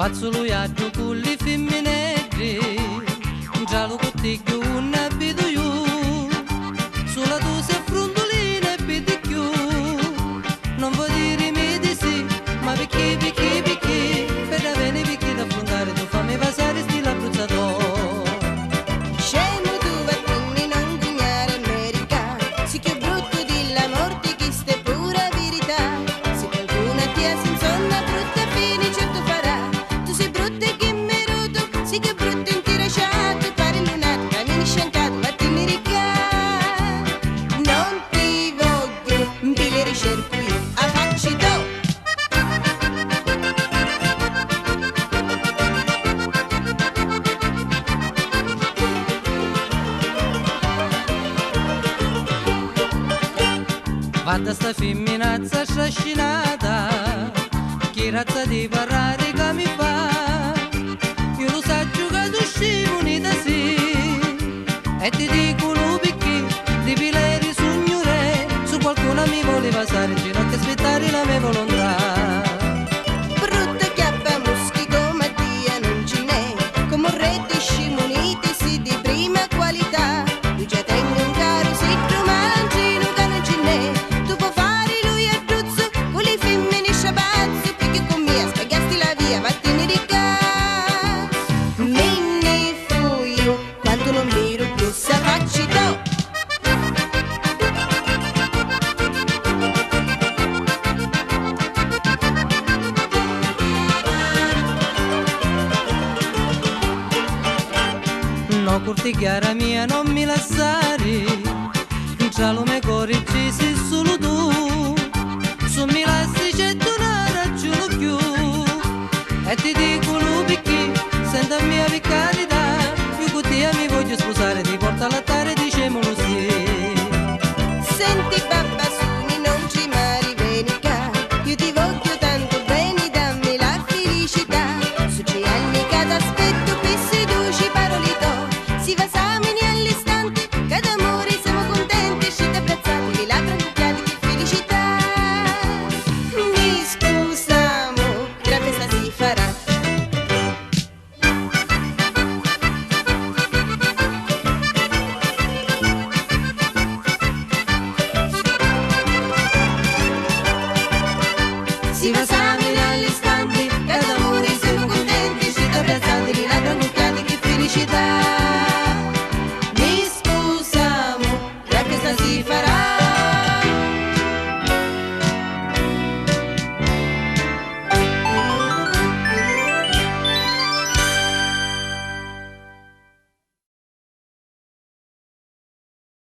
Faccio lui a con le femminelle, già lo cottiglio un abito io, sulla tua sei frondolina e più, non vuoi dirmi di sì, ma perché, per avere perché da affrontare tu fammi passare stile abbruzzato. Scemo tu vattene non guignare America, sì che brutto di la morte che sta pura verità, se qualcuno ti ha insonna brutta fine certo farà, tu sei brutta che mi roto, sì che brutta in ti lasciato, pare lunato, cammini sciancato, vattene ricca, non ti voglio, te le ricerco io, a facci tu. Vada sta femminazza trascinata, che razza di parlare che mi fa, io lo saggio che tu scivo unita sì, e ti dicono perché, di pileri signore, su qualcuno mi voleva passare, non che aspettare la mia volontà. Brutta chiappa muschi come Dio non ce n'è, come un re di scimuniti sì di prima qualità, io già tengo un caro sitto mangino che non ce n'è, tu puoi fare lui a Truzzo, con le femmine sciabazzo, perché con me spagasti la via, vattene di casa, me ne fuio, quando non viro più sa facci tu. No, curti chiara mia, non mi lasciare, già lo me correggi se solo tu, su mi lasci c'è tu non raggiungo più, e ti dico